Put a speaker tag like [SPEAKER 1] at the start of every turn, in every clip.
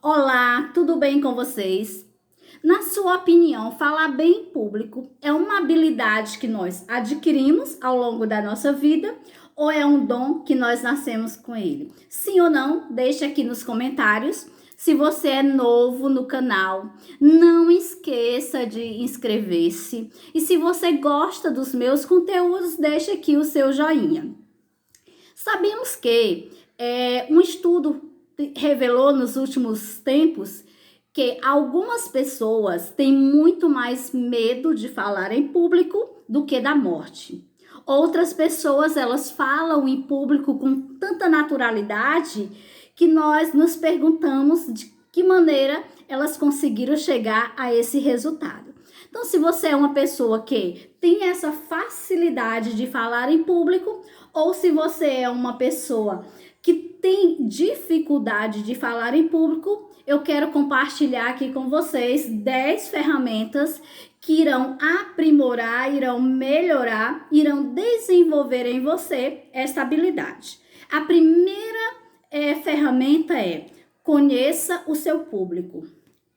[SPEAKER 1] Olá, tudo bem com vocês? Na sua opinião, falar bem em público é uma habilidade que nós adquirimos ao longo da nossa vida ou é um dom que nós nascemos com ele? Sim ou não? Deixe aqui nos comentários. Se você é novo no canal, não esqueça de inscrever-se. E se você gosta dos meus conteúdos, deixe aqui o seu joinha. Sabemos que um estudo revelou nos últimos tempos que algumas pessoas têm muito mais medo de falar em público do que da morte. Outras pessoas, elas falam em público com tanta naturalidade que nós nos perguntamos de que maneira elas conseguiram chegar a esse resultado. Então, se você é uma pessoa que tem essa facilidade de falar em público, ou se você é uma pessoa que tem dificuldade de falar em público, eu quero compartilhar aqui com vocês 10 ferramentas que irão aprimorar, irão melhorar, irão desenvolver em você essa habilidade. A primeira ferramenta é: conheça o seu público.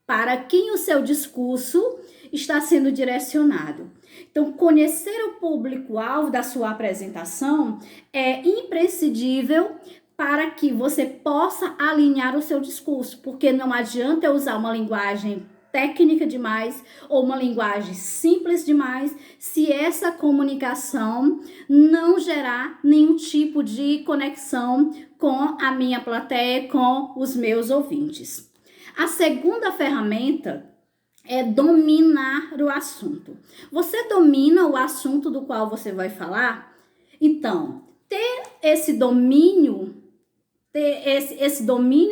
[SPEAKER 1] Para quem o seu discurso está sendo direcionado. Então, conhecer o público-alvo da sua apresentação é imprescindível para que você possa alinhar o seu discurso, porque não adianta eu usar uma linguagem técnica demais ou uma linguagem simples demais se essa comunicação não gerar nenhum tipo de conexão com a minha plateia, com os meus ouvintes. A segunda ferramenta é dominar o assunto. Você domina o assunto do qual você vai falar? Então, ter esse domínio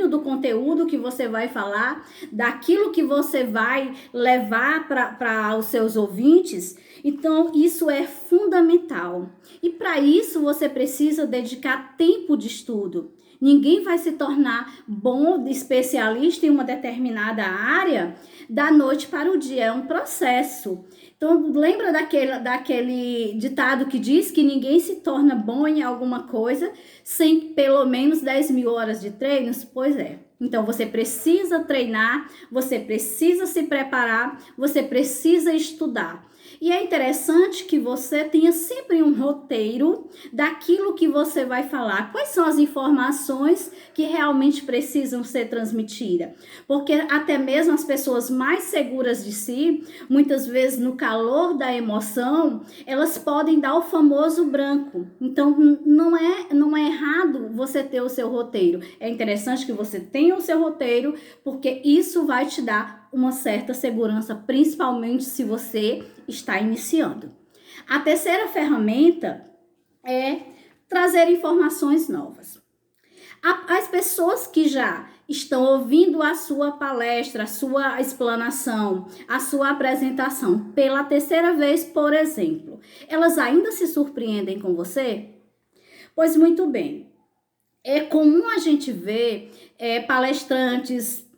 [SPEAKER 1] do conteúdo que você vai falar, daquilo que você vai levar para os seus ouvintes, então isso é fundamental. E para isso você precisa dedicar tempo de estudo. Ninguém vai se tornar bom, especialista em uma determinada área da noite para o dia. É um processo. Então, lembra daquele ditado que diz que ninguém se torna bom em alguma coisa sem pelo menos 10.000 horas de treinos? Pois é. Então, você precisa treinar, você precisa se preparar, você precisa estudar. E é interessante que você tenha sempre um roteiro daquilo que você vai falar. Quais são as informações que realmente precisam ser transmitidas? Porque até mesmo as pessoas mais seguras de si, muitas vezes no calor da emoção, elas podem dar o famoso branco. Então, não é errado você ter o seu roteiro. É interessante que você tenha o seu roteiro, porque isso vai te dar uma certa segurança, principalmente se você está iniciando. A terceira ferramenta é trazer informações novas. As pessoas que já estão ouvindo a sua palestra, a sua explanação, a sua apresentação pela terceira vez, por exemplo, elas ainda se surpreendem com você? Pois muito bem, é comum a gente ver palestrantes,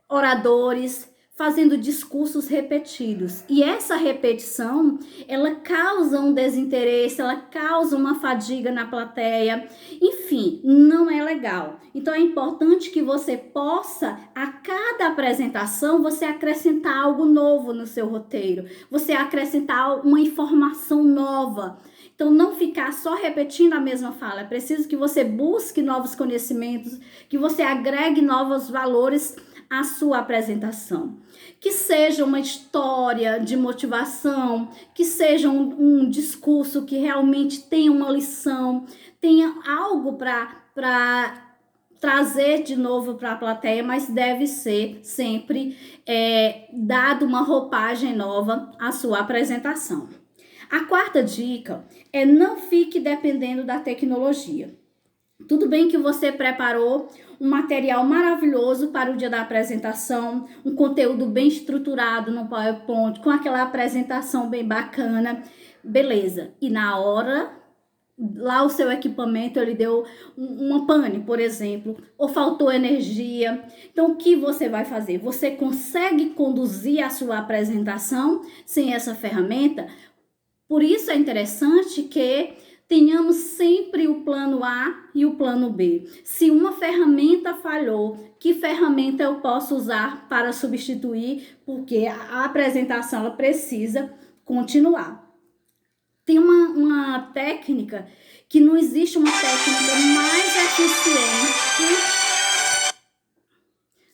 [SPEAKER 1] oradores fazendo discursos repetidos. E essa repetição, ela causa um desinteresse, ela causa uma fadiga na plateia. Enfim, não é legal. Então é importante que você possa, a cada apresentação, você acrescentar algo novo no seu roteiro. Você acrescentar uma informação nova. Então, não ficar só repetindo a mesma fala. É preciso que você busque novos conhecimentos, que você agregue novos valores à sua apresentação. Que seja uma história de motivação, que seja um discurso que realmente tenha uma lição, tenha algo para trazer de novo para a plateia, mas deve ser sempre dado uma roupagem nova à sua apresentação. A quarta dica é: não fique dependendo da tecnologia. Tudo bem que você preparou um material maravilhoso para o dia da apresentação, um conteúdo bem estruturado no PowerPoint, com aquela apresentação bem bacana, beleza. E na hora, lá o seu equipamento, ele deu uma pane, por exemplo, ou faltou energia. Então, o que você vai fazer? Você consegue conduzir a sua apresentação sem essa ferramenta? Por isso é interessante que tenhamos sempre o plano A e o plano B. Se uma ferramenta falhou, que ferramenta eu posso usar para substituir? Porque a apresentação ela precisa continuar. Tem uma técnica que não existe uma técnica mais eficiente.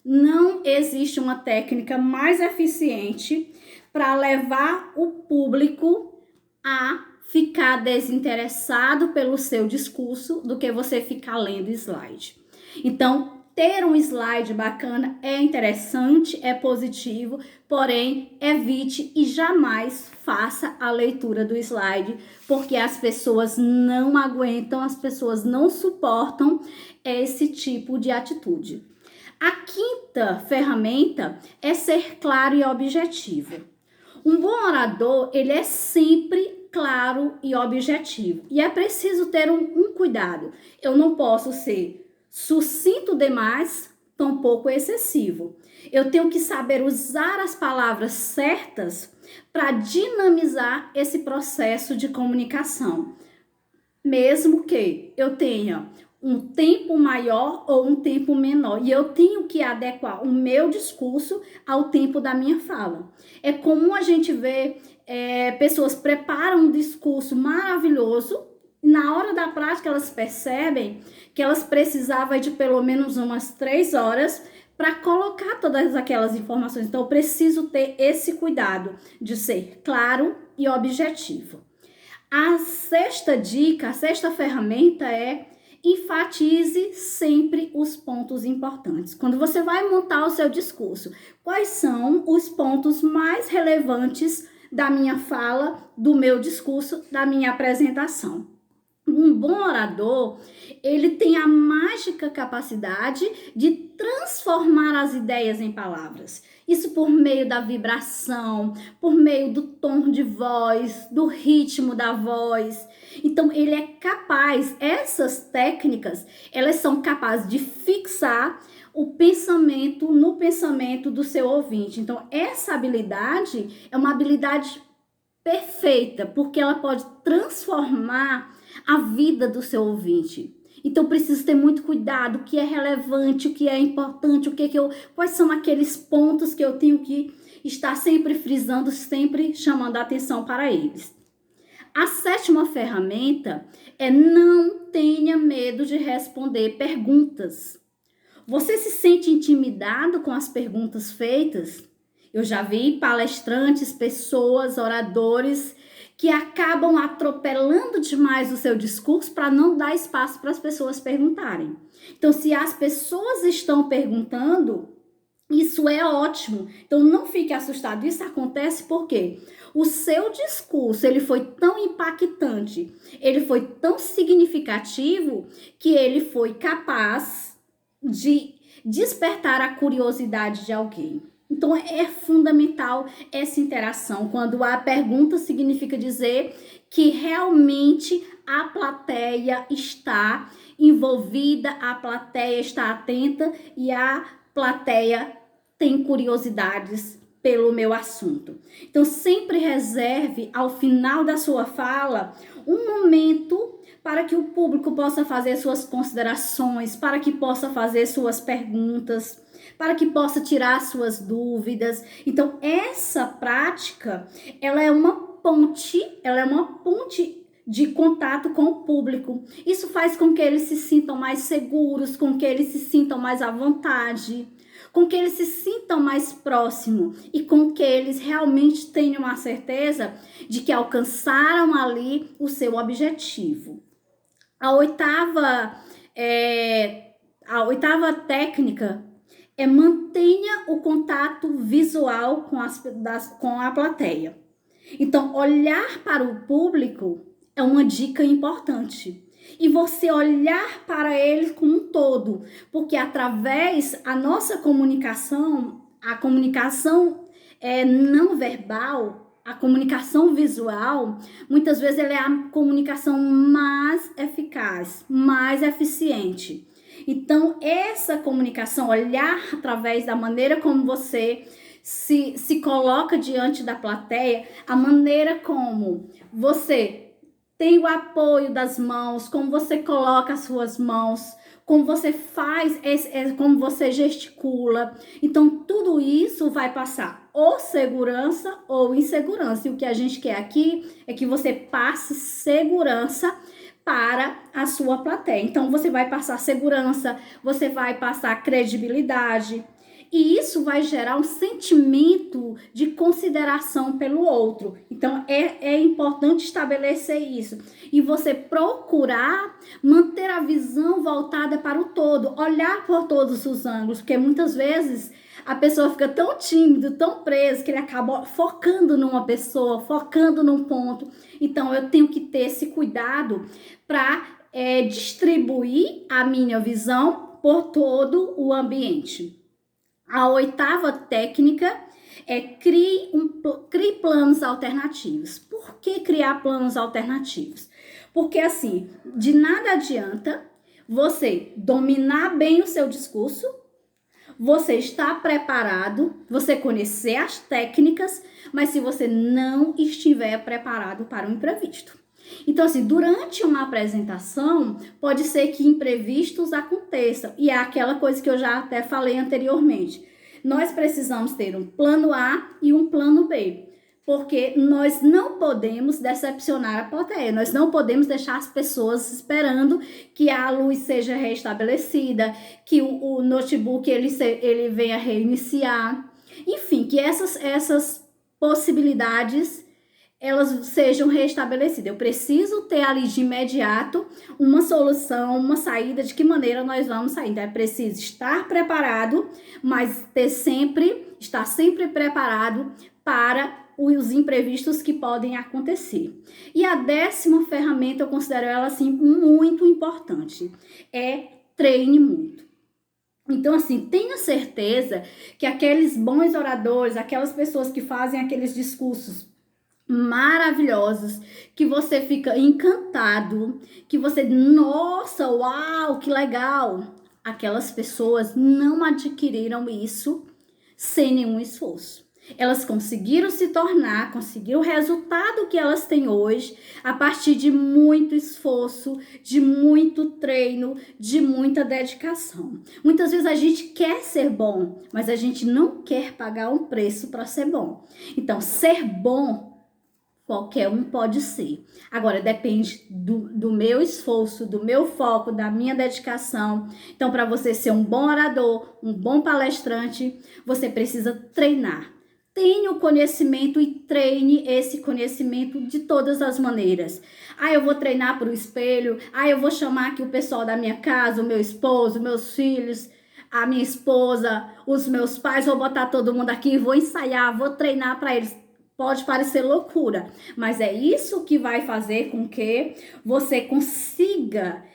[SPEAKER 1] Não existe uma técnica mais eficiente para levar o público a ficar desinteressado pelo seu discurso do que você ficar lendo slide. Então, ter um slide bacana é interessante, é positivo, porém, evite e jamais faça a leitura do slide, porque as pessoas não aguentam, as pessoas não suportam esse tipo de atitude. A quinta ferramenta é ser claro e objetivo. Um bom orador, ele é sempre claro e objetivo. E é preciso ter um cuidado. Eu não posso ser sucinto demais, tampouco excessivo. Eu tenho que saber usar as palavras certas para dinamizar esse processo de comunicação. Mesmo que eu tenha um tempo maior ou um tempo menor. E eu tenho que adequar o meu discurso ao tempo da minha fala. É comum a gente ver pessoas preparam um discurso maravilhoso, na hora da prática elas percebem que elas precisavam de pelo menos umas 3 horas para colocar todas aquelas informações. Então eu preciso ter esse cuidado de ser claro e objetivo. A sexta dica, a sexta ferramenta é: enfatize sempre os pontos importantes. Quando você vai montar o seu discurso, quais são os pontos mais relevantes da minha fala, do meu discurso, da minha apresentação? Um bom orador, ele tem a mágica capacidade de transformar as ideias em palavras. Isso por meio da vibração, por meio do tom de voz, do ritmo da voz. Então, ele é capaz, essas técnicas, elas são capazes de fixar o pensamento no pensamento do seu ouvinte. Então, essa habilidade é uma habilidade perfeita, porque ela pode transformar a vida do seu ouvinte. Então, preciso ter muito cuidado, o que é relevante, o que é importante, quais são aqueles pontos que eu tenho que estar sempre frisando, sempre chamando a atenção para eles. A sétima ferramenta é: não tenha medo de responder perguntas. Você se sente intimidado com as perguntas feitas? Eu já vi palestrantes, pessoas, oradores que acabam atropelando demais o seu discurso para não dar espaço para as pessoas perguntarem. Então, se as pessoas estão perguntando, isso é ótimo. Então, não fique assustado. Isso acontece porque o seu discurso, ele foi tão impactante, ele foi tão significativo, que ele foi capaz de despertar a curiosidade de alguém. Então, é fundamental essa interação. Quando a pergunta significa dizer que realmente a plateia está envolvida, a plateia está atenta e a plateia tem curiosidades pelo meu assunto. Então, sempre reserve ao final da sua fala um momento para que o público possa fazer suas considerações, para que possa fazer suas perguntas, para que possa tirar suas dúvidas. Então, essa prática, ela é uma ponte de contato com o público. Isso faz com que eles se sintam mais seguros, com que eles se sintam mais à vontade, com que eles se sintam mais próximos e com que eles realmente tenham a certeza de que alcançaram ali o seu objetivo. A oitava técnica é: mantenha o contato visual com a plateia. Então, olhar para o público é uma dica importante. E você olhar para ele como um todo, porque através a nossa comunicação, a comunicação não verbal, a comunicação visual, muitas vezes ela é a comunicação mais eficaz, mais eficiente. Então, essa comunicação, olhar através da maneira como você se coloca diante da plateia, a maneira como você tem o apoio das mãos, como você coloca as suas mãos, como você faz, como você gesticula. Então, tudo isso vai passar ou segurança ou insegurança. E o que a gente quer aqui é que você passe segurança para a sua plateia. Então, você vai passar segurança, você vai passar credibilidade. E isso vai gerar um sentimento de consideração pelo outro. Então, é importante estabelecer isso. E você procurar manter a visão voltada para o todo, olhar por todos os ângulos, porque muitas vezes a pessoa fica tão tímido, tão preso, que ele acaba focando numa pessoa, focando num ponto. Então, eu tenho que ter esse cuidado para distribuir a minha visão por todo o ambiente. A 8ª técnica é crie planos alternativos. Por que criar planos alternativos? Porque assim, de nada adianta você dominar bem o seu discurso, você estar preparado, você conhecer as técnicas, mas se você não estiver preparado para o imprevisto. Então, assim, durante uma apresentação, pode ser que imprevistos aconteçam. E é aquela coisa que eu já até falei anteriormente. Nós precisamos ter um plano A e um plano B. Porque nós não podemos decepcionar a plateia. Nós não podemos deixar as pessoas esperando que a luz seja restabelecida, que o notebook ele venha reiniciar. Enfim, que essas possibilidades elas sejam restabelecidas. Eu preciso ter ali de imediato uma solução, uma saída, de que maneira nós vamos sair. Então, é preciso estar preparado, mas estar sempre preparado para os imprevistos que podem acontecer. E a 10ª ferramenta, eu considero ela assim muito importante, é treine muito. Então, assim, tenha certeza que aqueles bons oradores, aquelas pessoas que fazem aqueles discursos maravilhosos, que você fica encantado, que você, nossa, uau, que legal. Aquelas pessoas não adquiriram isso sem nenhum esforço. Elas conseguiram conseguiram o resultado que elas têm hoje a partir de muito esforço, de muito treino, de muita dedicação. Muitas vezes a gente quer ser bom, mas a gente não quer pagar um preço para ser bom. Então, ser bom qualquer um pode ser. Agora, depende do meu esforço, do meu foco, da minha dedicação. Então, para você ser um bom orador, um bom palestrante, você precisa treinar. Tenha o conhecimento e treine esse conhecimento de todas as maneiras. Eu vou treinar para o espelho. Eu vou chamar aqui o pessoal da minha casa, o meu esposo, meus filhos, a minha esposa, os meus pais. Vou botar todo mundo aqui, vou ensaiar, vou treinar para eles. Pode parecer loucura, mas é isso que vai fazer com que você consiga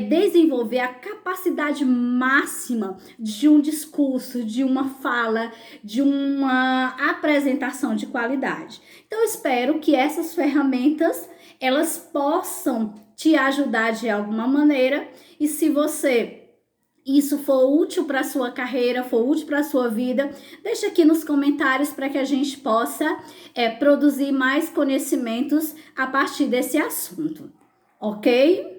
[SPEAKER 1] desenvolver a capacidade máxima de um discurso, de uma fala, de uma apresentação de qualidade. Então, eu espero que essas ferramentas, elas possam te ajudar de alguma maneira, e se isso for útil para a sua carreira, for útil para a sua vida, deixa aqui nos comentários para que a gente possa produzir mais conhecimentos a partir desse assunto, ok?